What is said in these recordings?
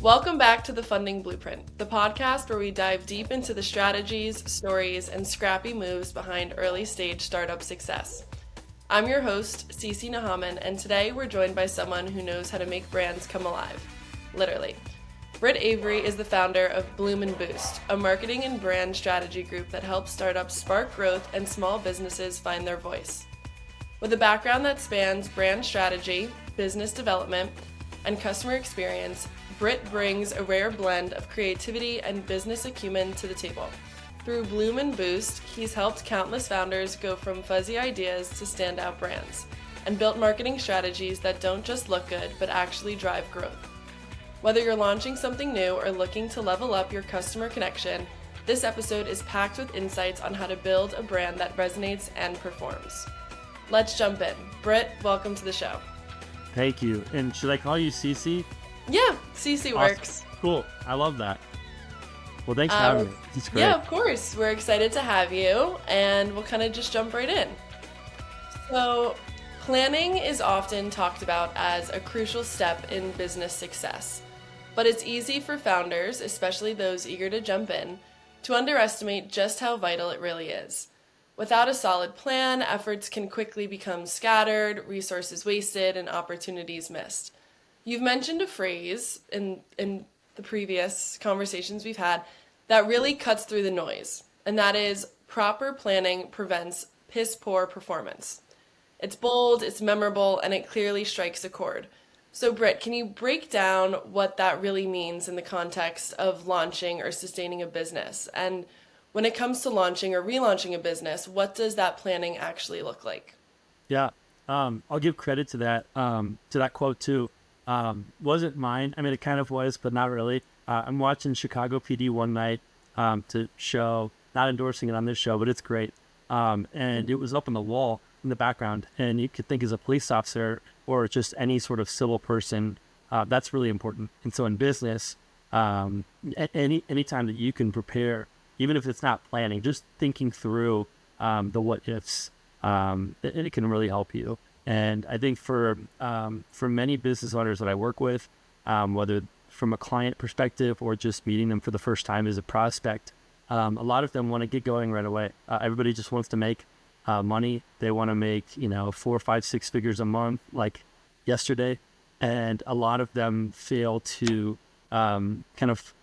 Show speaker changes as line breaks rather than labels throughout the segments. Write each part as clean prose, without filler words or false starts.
Welcome back to the Funding Blueprint, the podcast where we dive deep into the strategies, stories, and scrappy moves behind early stage startup success. I'm your host, Cece Nahaman, and today we're joined by someone who knows how to make brands come alive. Literally. Britt Avery is the founder of Bloom and Boost, a marketing and brand strategy group that helps startups spark growth and small businesses find their voice. With a background that spans brand strategy, business development, and customer experience, Britt brings a rare blend of creativity and business acumen to the table. Through Bloom and Boost, he's helped countless founders go from fuzzy ideas to standout brands, and built marketing strategies that don't just look good, but actually drive growth. Whether you're launching something new or looking to level up your customer connection, this episode is packed with insights on how to build a brand that resonates and performs. Let's jump in. Britt, welcome to the show.
Thank you. And should I call you Cece?
Yeah, CC works.
Awesome. Cool. I love that. Well, thanks for having me. It's great.
Yeah, of course. We're excited to have you, and we'll kind of just jump right in. So, planning is often talked about as a crucial step in business success, but it's easy for founders, especially those eager to jump in, to underestimate just how vital it really is. Without a solid plan, efforts can quickly become scattered, resources wasted, and opportunities missed. You've mentioned a phrase in the previous conversations we've had that really cuts through the noise, and that is proper planning prevents piss-poor performance. It's bold, it's memorable, and it clearly strikes a chord. So Britt, can you break down what that really means in the context of launching or sustaining a business? And when it comes to launching or relaunching a business, what does that planning actually look like?
Yeah, I'll give credit to that quote too. Wasn't mine. I mean, it kind of was, but not really. I'm watching Chicago PD one night to show, not endorsing it on this show, but it's great. And it was up on the wall in the background, and you could think as a police officer or just any sort of civil person, that's really important. And so in business, any time that you can prepare, even if it's not planning, just thinking through the what ifs, it can really help you. And I think for many business owners that I work with, whether from a client perspective or just meeting them for the first time as a prospect, a lot of them want to get going right away. Everybody just wants to make money. They want to make 4, 5, 6 figures a month, like yesterday. And a lot of them fail to kind of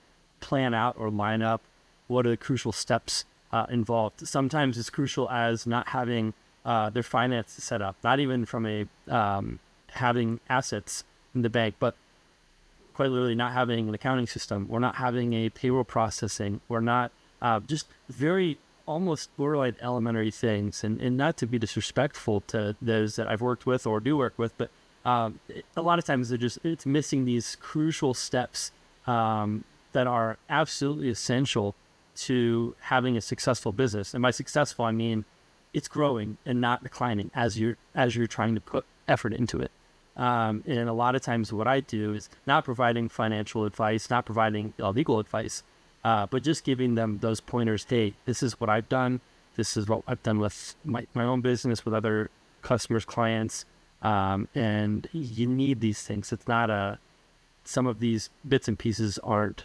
plan out or line up what are the crucial steps involved. Sometimes it's crucial as not having their finances set up, not even from a having assets in the bank, but quite literally not having an accounting system, or not having a payroll processing, or not just very almost borderline elementary things. And not to be disrespectful to those that I've worked with or do work with, but a lot of times it's missing these crucial steps that are absolutely essential to having a successful business. And by successful, I mean it's growing and not declining as you're trying to put effort into it. And a lot of times what I do is not providing financial advice, not providing legal advice, but just giving them those pointers. Hey, this is what I've done. This is what I've done with my own business, with other customers, clients. And you need these things. It's not some of these bits and pieces aren't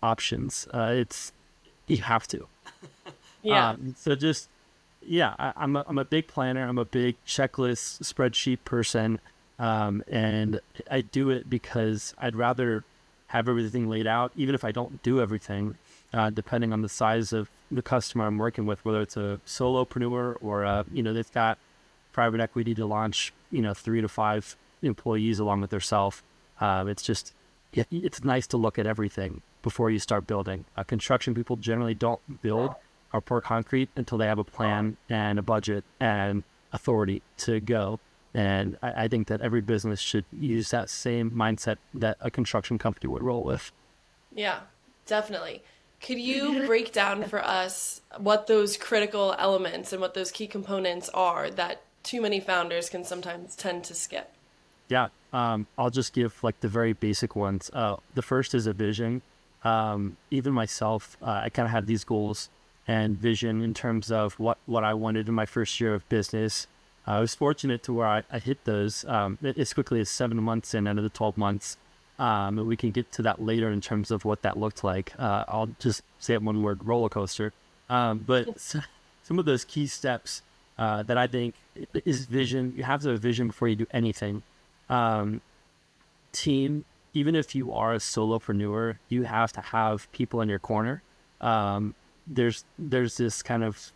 options. You have to.
Yeah.
I'm a big planner. I'm a big checklist spreadsheet person. And I do it because I'd rather have everything laid out, even if I don't do everything, depending on the size of the customer I'm working with, whether it's a solopreneur or, they've got private equity to launch, 3 to 5 employees along with themselves. It's nice to look at everything before you start building. Construction people generally don't build or pour concrete until they have a plan and a budget and authority to go. And I think that every business should use that same mindset that a construction company would roll with.
Yeah, definitely. Could you break down for us what those critical elements and what those key components are that too many founders can sometimes tend to skip?
Yeah, I'll just give like the very basic ones. The first is a vision. Even myself, I kind of had these goals and vision in terms of what I wanted in my first year of business. I was fortunate to where I hit those as quickly as 7 months in out of the 12 months. And we can get to that later in terms of what that looked like. I'll just say it one word: roller coaster. But some of those key steps that I think is vision. You have to have a vision before you do anything. Team, even if you are a solopreneur, you have to have people in your corner. There's this kind of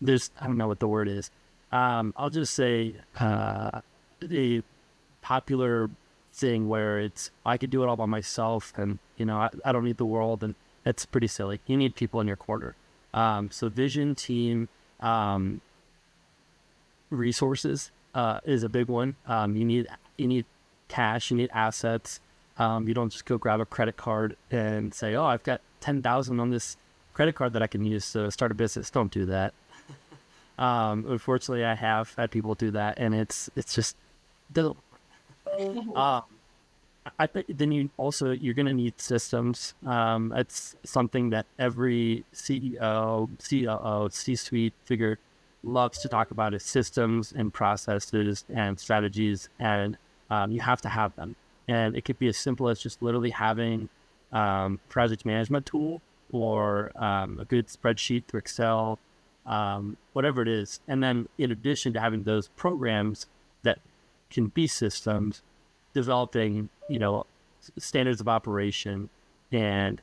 there's, I don't know what the word is. I'll just say a popular thing where it's, I could do it all by myself, and I don't need the world, and it's pretty silly. You need people in your corner. So vision, team, resources is a big one. You need cash, you need assets. You don't just go grab a credit card and say, oh, I've got 10,000 on this credit card that I can use to start a business. Don't do that. Unfortunately, I have had people do that, and it's just doesn't. I think then you're going to need systems. It's something that every CEO, COO, C-suite figure loves to talk about, is systems and processes and strategies, and you have to have them. And it could be as simple as just literally having project management tool, or a good spreadsheet through Excel, whatever it is. And then in addition to having those programs that can be systems, developing, standards of operation and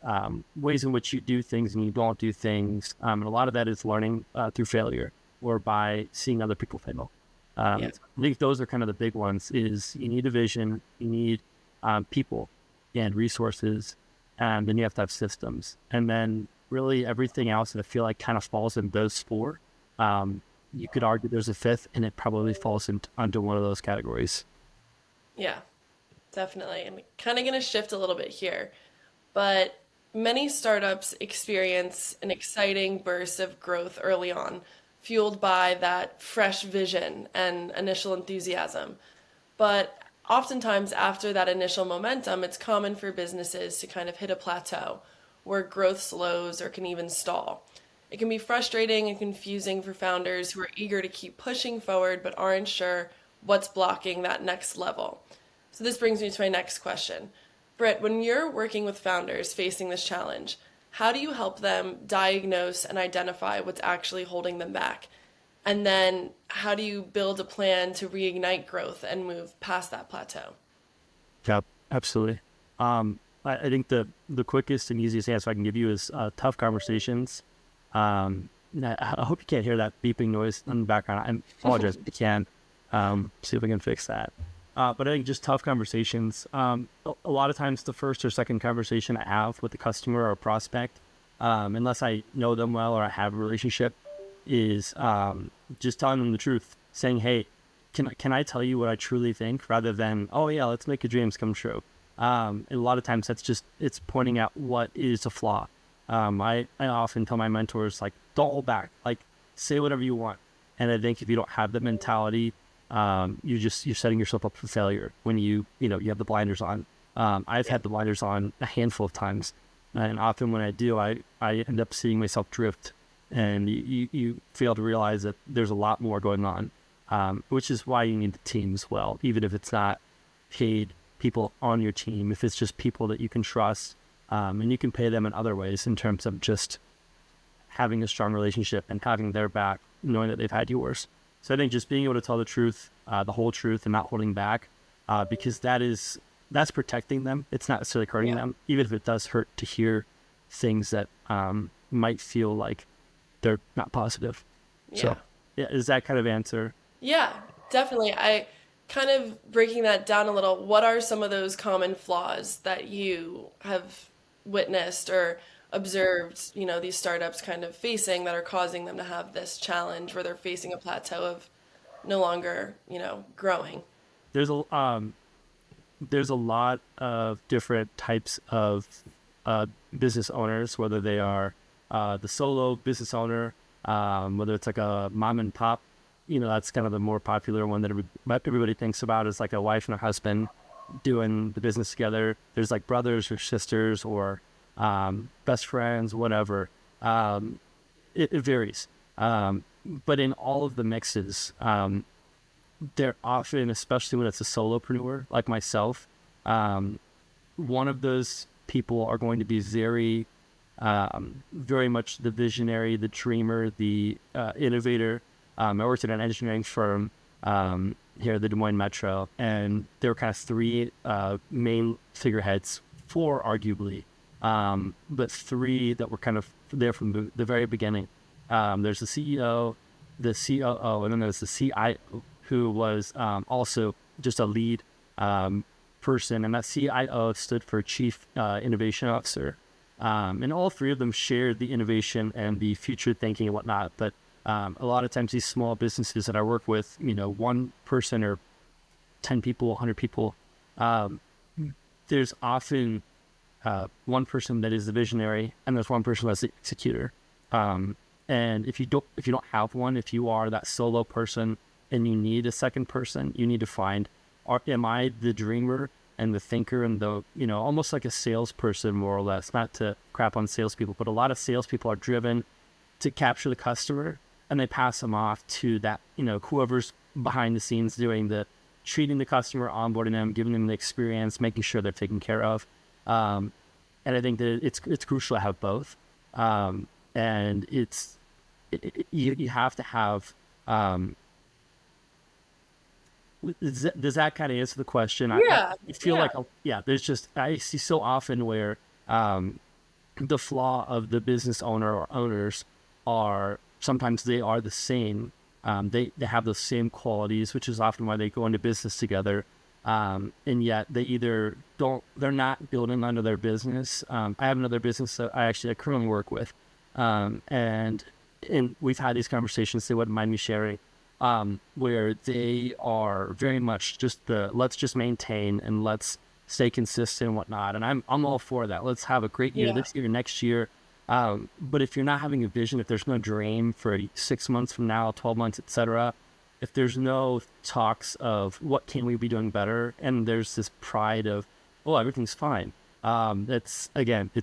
ways in which you do things and you don't do things. And a lot of that is learning through failure or by seeing other people fail. I think those are kind of the big ones. Is you need a vision, you need people and resources, and then you have to have systems. And then really everything else that I feel like kind of falls in those four. You could argue there's a fifth, and it probably falls under one of those categories.
Yeah, definitely. I'm kind of going to shift a little bit here, but many startups experience an exciting burst of growth early on, fueled by that fresh vision and initial enthusiasm. But oftentimes after that initial momentum, it's common for businesses to kind of hit a plateau where growth slows or can even stall. It can be frustrating and confusing for founders who are eager to keep pushing forward but aren't sure what's blocking that next level. So this brings me to my next question. Britt, when you're working with founders facing this challenge, how do you help them diagnose and identify what's actually holding them back? And then how do you build a plan to reignite growth and move past that plateau?
Yeah, absolutely. I think the quickest and easiest answer I can give you is tough conversations. I hope you can't hear that beeping noise in the background. I apologize if you can. See if we can fix that. But I think just tough conversations. A lot of times the first or second conversation I have with the customer or prospect, unless I know them well or I have a relationship, is just telling them the truth, saying, hey, can I tell you what I truly think, rather than, oh yeah, let's make your dreams come true. And a lot of times it's pointing out what is a flaw. I often tell my mentors, like, don't hold back, like, say whatever you want. And I think if you don't have that mentality, you're setting yourself up for failure when you have the blinders on. I've had the blinders on a handful of times, and often when I do, I end up seeing myself drift, and you fail to realize that there's a lot more going on, which is why you need the team as well, even if it's not paid people on your team, if it's just people that you can trust, and you can pay them in other ways in terms of just having a strong relationship and having their back, knowing that they've had yours. So I think just being able to tell the truth, the whole truth, and not holding back, because that's protecting them. It's not necessarily hurting them, even if it does hurt to hear things that might feel like they're not positive. Yeah. So, is that kind of answer?
Yeah, definitely. I kind of breaking that down a little. What are some of those common flaws that you have witnessed or observed, these startups kind of facing that are causing them to have this challenge where they're facing a plateau of no longer, growing?
There's a lot of different types of business owners, whether they are the solo business owner, whether it's like a mom and pop, that's kind of the more popular one that everybody thinks about, is like a wife and a husband doing the business together. There's like brothers or sisters or best friends, whatever. It varies. But in all of the mixes, they're often, especially when it's a solopreneur like myself, One of those people are going to be very much the visionary, the dreamer, the innovator. I worked at an engineering firm here at the Des Moines Metro, and there were kind of three main figureheads, four arguably, but three that were kind of there from the very beginning. There's the CEO, the COO, and then there's the CIO, who was also just a lead person, and that CIO stood for Chief Innovation Officer. And all three of them shared the innovation and the future thinking and whatnot. But a lot of times these small businesses that I work with, one person or 10 people, 100 people, there's often one person that is the visionary, and there's one person that's the executor. And if you don't have one, if you are that solo person and you need a second person, you need to find, am I the dreamer and the thinker and the, almost like a salesperson, more or less, not to crap on salespeople, but a lot of salespeople are driven to capture the customer, and they pass them off to that, whoever's behind the scenes doing the treating the customer, onboarding them, giving them the experience, making sure they're taken care of. And I think that it's crucial to have both. And you have to have, does that kind of answer the question?
Yeah.
I feel like, there's just, I see so often where the flaw of the business owner or owners are, sometimes they are the same. They have those same qualities, which is often why they go into business together. And yet they either they're not building under their business. I have another business that I currently work with. And we've had these conversations, they wouldn't mind me sharing, where they are very much just let's just maintain and let's stay consistent and whatnot. And I'm all for that. Let's have a great year this year, next year. But if you're not having a vision, if there's no dream for 6 months from now, 12 months, etc., if there's no talks of what can we be doing better, and there's this pride of, oh, everything's fine. It's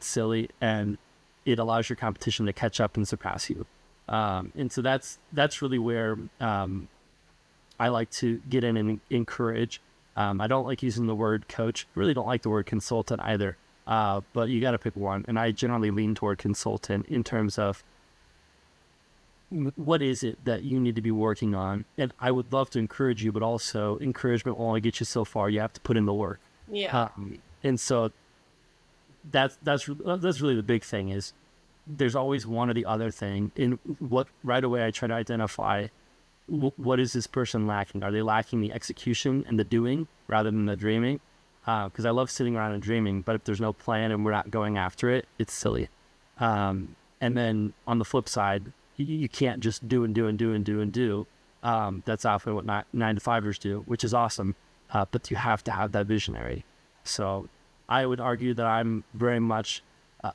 silly, and it allows your competition to catch up and surpass you. And so that's really where I like to get in and encourage. I don't like using the word coach. Really don't like the word consultant either. But you got to pick one. And I generally lean toward consultant in terms of what is it that you need to be working on. And I would love to encourage you, but also encouragement will only get you so far. You have to put in the work.
Yeah.
And so that's really the big thing is there's always one or the other thing. And what right away I try to identify what is this person lacking? Are they lacking the execution and the doing rather than the dreaming? Because I love sitting around and dreaming, but if there's no plan and we're not going after it, it's silly. And then on the flip side, you can't just do and do and do and do and do. That's often what 9-to-5ers do, which is awesome. But you have to have that visionary. So I would argue that I'm very much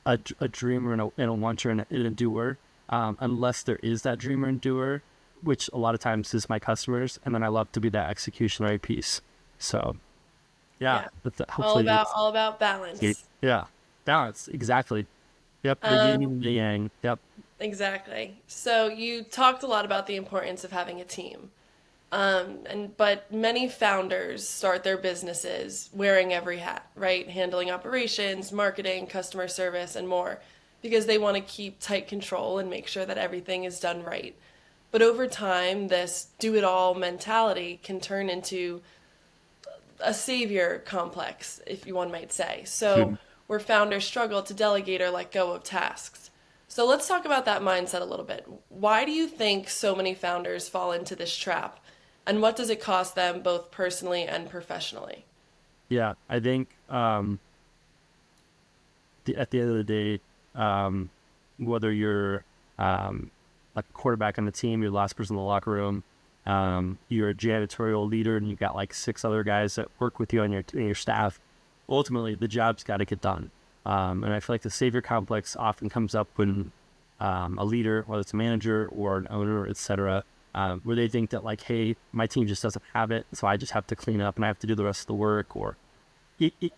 a dreamer and a wanter and a doer, unless there is that dreamer and doer, which a lot of times is my customers. And then I love to be that executionary piece. So yeah.
All about balance.
Yeah. Balance. Exactly. Yep. The yin and the yang. Yep.
Exactly. So you talked a lot about the importance of having a team. But many founders start their businesses wearing every hat, right? Handling operations, marketing, customer service, and more, because they want to keep tight control and make sure that everything is done right. But over time, this do-it-all mentality can turn into a savior complex, if one might say. So where founders struggle to delegate or let go of tasks. So let's talk about that mindset a little bit. Why do you think so many founders fall into this trap? And what does it cost them both personally and professionally?
Yeah, I think at the end of the day, whether you're like a quarterback on the team, you're the last person in the locker room, you're a janitorial leader and you've got like 6 other guys that work with you on your staff, ultimately the job's got to get done. And I feel like the savior complex often comes up when a leader, whether it's a manager or an owner, etc., where they think that like, hey, my team just doesn't have it, so I just have to clean up and I have to do the rest of the work. Or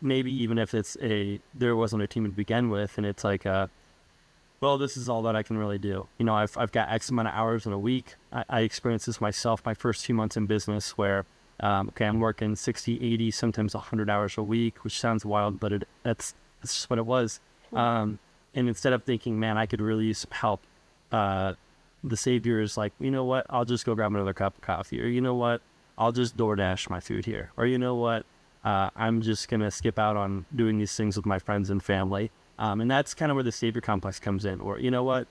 maybe even if there wasn't a team to begin with, and it's like, well, this is all that I can really do. I've got X amount of hours in a week. I experienced this myself my first few months in business, where Okay, I'm working 60, 80, sometimes 100 hours a week, which sounds wild, but that's just what it was. And instead of thinking, man, I could really use some help, the savior is like, you know what, I'll just go grab another cup of coffee, or you know what, I'll just DoorDash my food here, or you know what, I'm just going to skip out on doing these things with my friends and family. And that's kind of where the savior complex comes in, or you know what,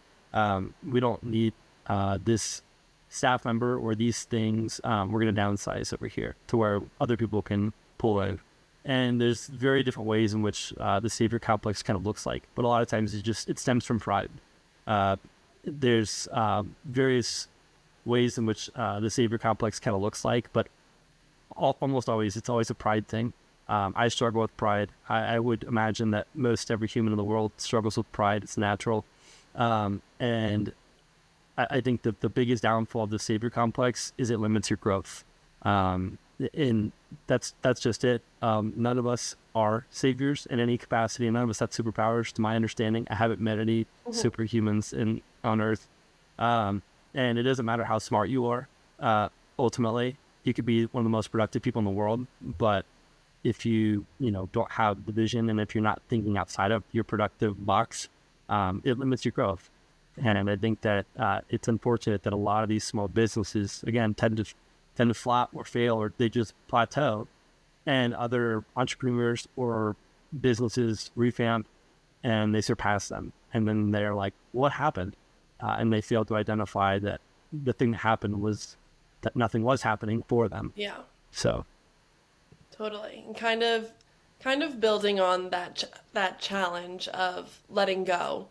we don't need this staff member or these things. We're going to downsize over here to where other people can pull in. And there's very different ways in which the savior complex kind of looks like, but a lot of times it stems from pride. There's various ways in which the savior complex kind of looks like, but almost always it's always a pride thing. I struggle with pride. I would imagine that most every human in the world struggles with pride. It's natural. And I think that the biggest downfall of the savior complex is it limits your growth. And that's just it. None of us are saviors in any capacity, and none of us have superpowers, to my understanding. I haven't met any superhumans on Earth. And it doesn't matter how smart you are. Ultimately, you could be one of the most productive people in the world, but if you don't have the vision, and if you're not thinking outside of your productive box, it limits your growth. And I think that it's unfortunate that a lot of these small businesses, again, tend to flop or fail, or they just plateau, and other entrepreneurs or businesses revamp and they surpass them. And then they're like, what happened? And they fail to identify that the thing that happened was that nothing was happening for them.
Yeah.
So.
Totally. And kind of building on that challenge of letting go.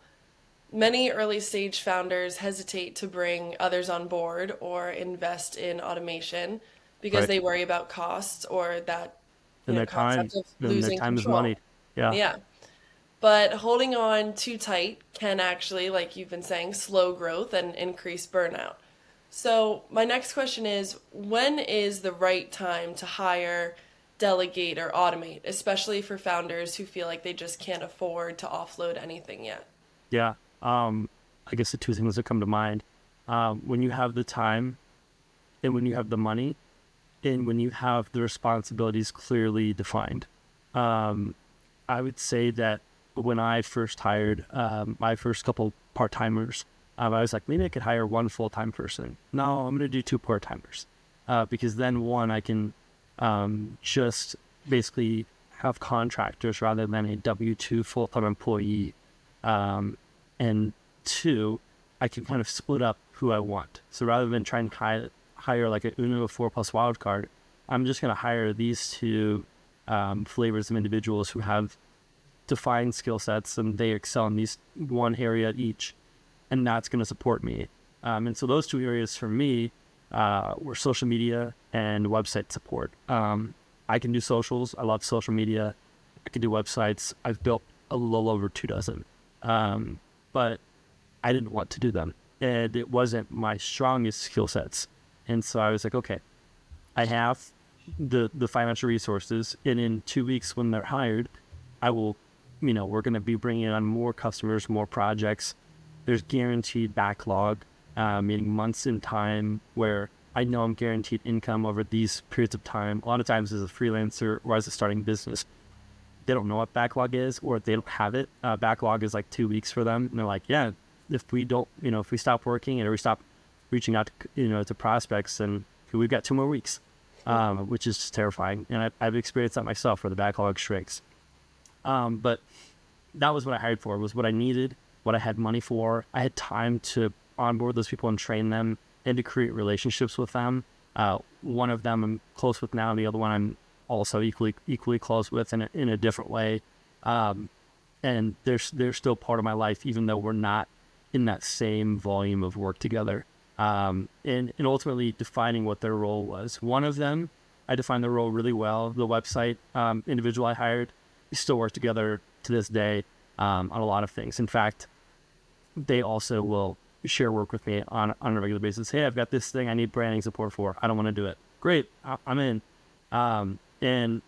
Many early stage founders hesitate to bring others on board or invest in automation because
Right.
they worry about costs or that
And their time,
concept of
and their
losing
time is
control.
money. Yeah.
Yeah. But holding on too tight can actually, like you've been saying, slow growth and increase burnout. So my next question is, when is the right time to hire, delegate, or automate, especially for founders who feel like they just can't afford to offload anything yet?
Yeah. I guess the two things that come to mind, when you have the time and when you have the money and when you have the responsibilities clearly defined. I would say that when I first hired my first couple part-timers, I was like, maybe I could hire one full-time person. No, I'm going to do two part-timers because then one, I can just basically have contractors rather than a W-2 full-time employee. And two, I can kind of split up who I want. So rather than trying to hire like a Uno 4+ wild card, I'm just going to hire these two flavors of individuals who have defined skill sets and they excel in these one area each, and that's going to support me. And so those two areas for me were social media and website support. I can do socials. I love social media. I can do websites. I've built a little over 24, but I didn't want to do them, and it wasn't my strongest skill sets. And so I was like, okay, I have the financial resources, and in 2 weeks when they're hired, I will, we're going to be bringing on more customers, more projects. There's guaranteed backlog, meaning months in time where I know I'm guaranteed income over these periods of time. A lot of times as a freelancer or as a starting business, they don't know what backlog is, or they don't have it. Backlog is like 2 weeks for them. And they're like, yeah, if we don't, if we stop working or we stop reaching out to, to prospects, then we've got 2 more weeks, which is just terrifying. And I've experienced that myself where the backlog shrinks. But that was what I hired for, was what I needed, what I had money for. I had time to onboard those people and train them and to create relationships with them. One of them I'm close with now, and the other one I'm also equally close with in a different way. And they're still part of my life, even though we're not in that same volume of work together. And ultimately defining what their role was. One of them, I defined their role really well. The website individual I hired, we still work together to this day on a lot of things. In fact, they also will share work with me on a regular basis. Hey, I've got this thing I need branding support for. I don't want to do it. Great, I'm in. And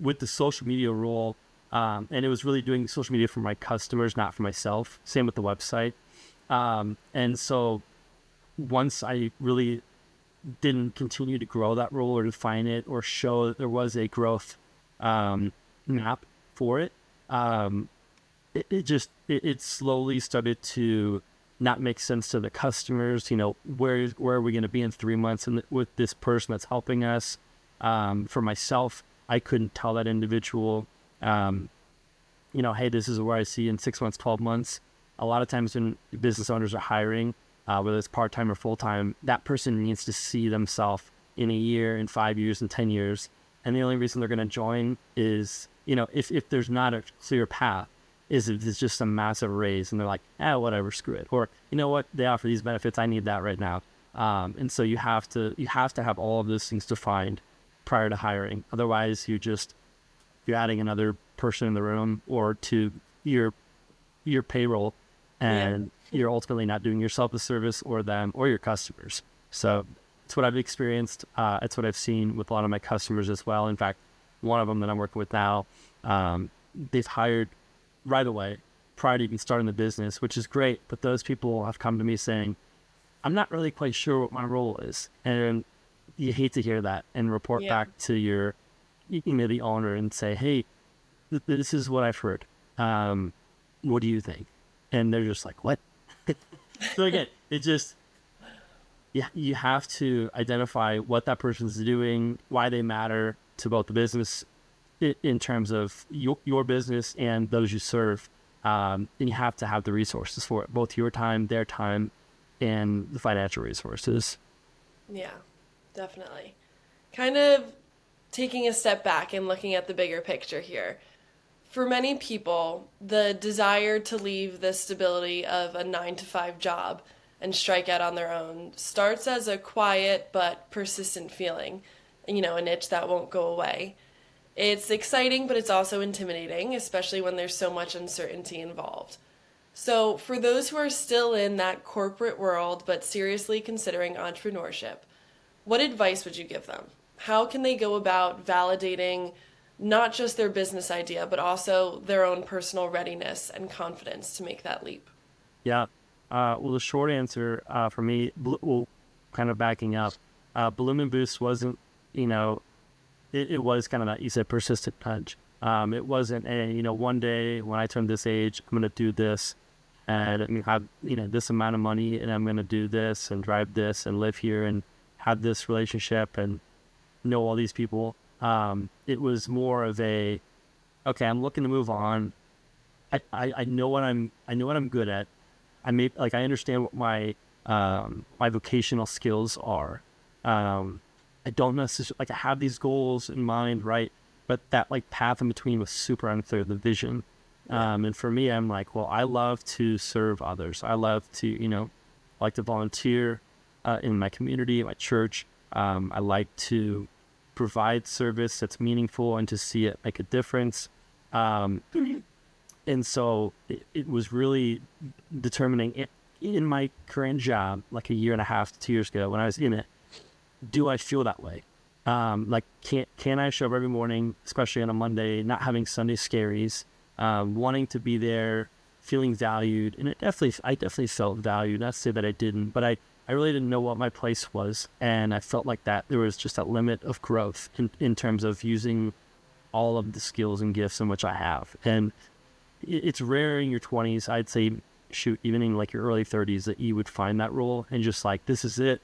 with the social media role, and it was really doing social media for my customers, not for myself. Same with the website. And so once I really didn't continue to grow that role or define it or show that there was a growth map for it, it slowly started to not make sense to the customers. Where are we going to be in 3 months with this person that's helping us? For myself, I couldn't tell that individual, hey, this is where I see in 6 months, 12 months. A lot of times when business owners are hiring, whether it's part-time or full-time, that person needs to see themselves in a year, in 5 years, in 10 years. And the only reason they're going to join is, if there's not a clear path, is if it's just a massive raise and they're like, whatever, screw it. Or, you know what, they offer these benefits, I need that right now. And so you have to have all of those things defined prior to hiring. Otherwise, you're adding another person in the room or to your payroll, and you're ultimately not doing yourself a service or them or your customers. So it's what I've experienced. It's what I've seen with a lot of my customers as well. In fact, one of them that I'm working with now, they've hired right away prior to even starting the business, which is great. But those people have come to me saying, I'm not really quite sure what my role is. And you hate to hear that and report back to your, the owner and say, hey, this is what I've heard. What do you think? And they're just like, what? So again, you have to identify what that person's doing, why they matter to both the business in terms of your business and those you serve. And you have to have the resources for it, both your time, their time, and the financial resources.
Yeah, definitely. Kind of taking a step back and looking at the bigger picture here. For many people, the desire to leave the stability of a 9-to-5 job and strike out on their own starts as a quiet but persistent feeling, an itch that won't go away. It's exciting, but it's also intimidating, especially when there's so much uncertainty involved. So for those who are still in that corporate world but seriously considering entrepreneurship, what advice would you give them? How can they go about validating not just their business idea, but also their own personal readiness and confidence to make that leap?
Yeah. Well, the short answer for me, kind of backing up, Bloom and Boost wasn't, it was kind of that, you said, persistent nudge. It wasn't one day when I turn this age, I'm going to do this and I'm going to have, this amount of money and I'm going to do this and drive this and live here and have this relationship and know all these people. It was more of okay, I'm looking to move on. I know what I'm good at. I understand what my vocational skills are. I don't necessarily, I have these goals in mind, right? But that path in between was super unclear, the vision. And for me, I'm like, well, I love to serve others. I love to, like to volunteer in my community, my church. I like to provide service that's meaningful and to see it make a difference. And so it was really determining in my current job, like a year and a half, 2 years ago when I was in it, do I feel that way? Can I show up every morning, especially on a Monday, not having Sunday scaries, wanting to be there, feeling valued? And I definitely felt valued. Not to say that I didn't, but I really didn't know what my place was. And I felt like that there was just a limit of growth in terms of using all of the skills and gifts in which I have. And it's rare in your 20s, I'd say, even in your early 30s, that you would find that role and just this is it.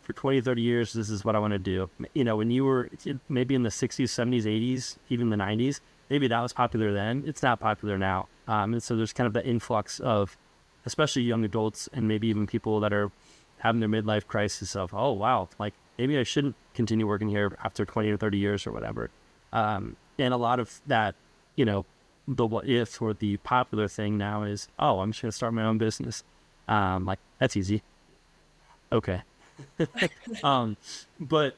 For 20, 30 years, this is what I want to do. When you were maybe in the 60s, 70s, 80s, even the 90s, maybe that was popular then. It's not popular now. And so there's kind of the influx of, especially young adults and maybe even people that are having their midlife crisis of, oh, wow, maybe I shouldn't continue working here after 20 or 30 years or whatever. And a lot of that, the what if or the popular thing now is, oh, I'm just going to start my own business. That's easy. Okay. But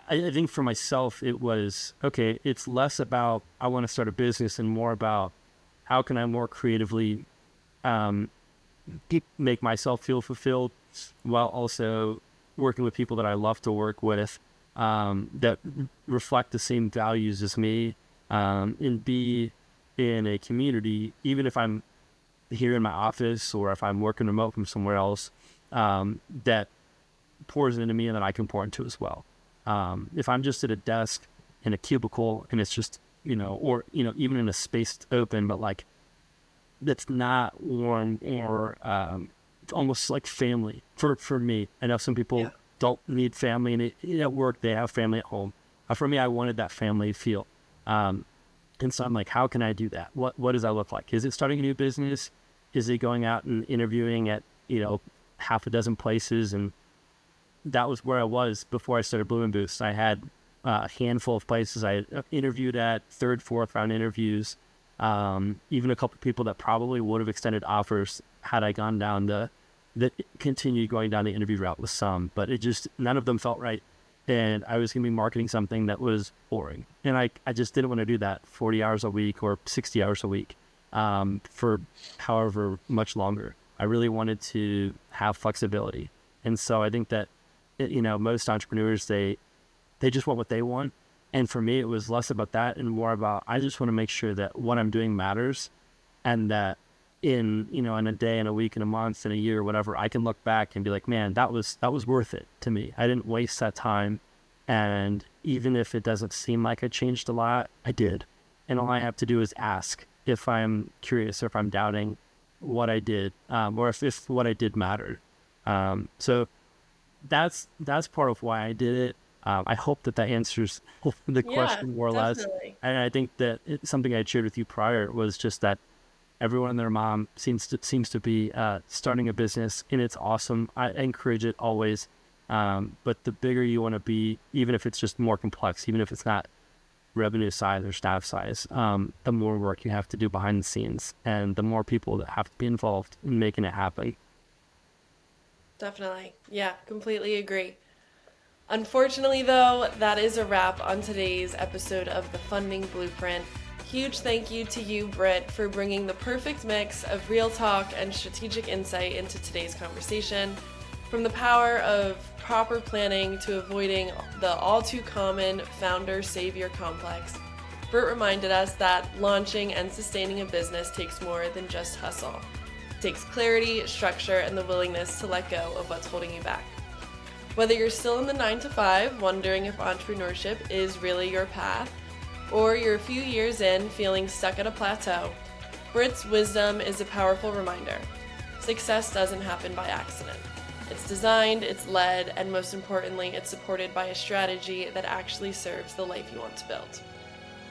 I think for myself, it was, okay, it's less about, I want to start a business and more about how can I more creatively make myself feel fulfilled while also working with people that I love to work with, that reflect the same values as me, and be in a community, even if I'm here in my office or if I'm working remote from somewhere else, that pours into me and that I can pour into as well. If I'm just at a desk in a cubicle and it's just, or, even in a space open, but like that's not warm or almost like family for me. I know some people don't need family and at work, they have family at home. For me, I wanted that family feel. And so I'm like, how can I do that? What does that look like? Is it starting a new business? Is it going out and interviewing at, half a dozen places? And that was where I was before I started Bloom and Boost. I had a handful of places I interviewed at, third, fourth round interviews, even a couple of people that probably would have extended offers had I gone down continued going down the interview route with some, but none of them felt right. And I was going to be marketing something that was boring. And I just didn't want to do that 40 hours a week or 60 hours a week for however much longer. I really wanted to have flexibility. And so I think that, most entrepreneurs, they just want what they want. And for me, it was less about that and more about, I just want to make sure that what I'm doing matters and that in a day and a week and a month and a year, whatever, I can look back and be like, man, that was worth it to me. I didn't waste that time. And even if it doesn't seem like I changed a lot, I did. And all I have to do is ask if I'm curious or if I'm doubting what I did, or if what I did mattered. So that's part of why I did it. I hope that answers the question more or less. And I think that something I shared with you prior was just that everyone and their mom seems to be starting a business, and it's awesome. I encourage it always. But the bigger you want to be, even if it's just more complex, even if it's not revenue size or staff size, the more work you have to do behind the scenes and the more people that have to be involved in making it happen.
Definitely. Yeah, completely agree. Unfortunately, though, that is a wrap on today's episode of The Funding Blueprint. Huge thank you to you, Britt, for bringing the perfect mix of real talk and strategic insight into today's conversation. From the power of proper planning to avoiding the all too common founder-savior complex, Britt reminded us that launching and sustaining a business takes more than just hustle. It takes clarity, structure, and the willingness to let go of what's holding you back. Whether you're still in the 9-to-5, wondering if entrepreneurship is really your path, or you're a few years in feeling stuck at a plateau, Britt's wisdom is a powerful reminder. Success doesn't happen by accident. It's designed, it's led, and most importantly, it's supported by a strategy that actually serves the life you want to build.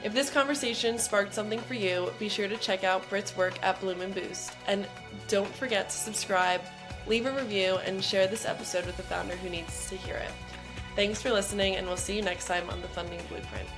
If this conversation sparked something for you, be sure to check out Britt's work at Bloom and Boost. And don't forget to subscribe, leave a review, and share this episode with a founder who needs to hear it. Thanks for listening, and we'll see you next time on The Funding Blueprint.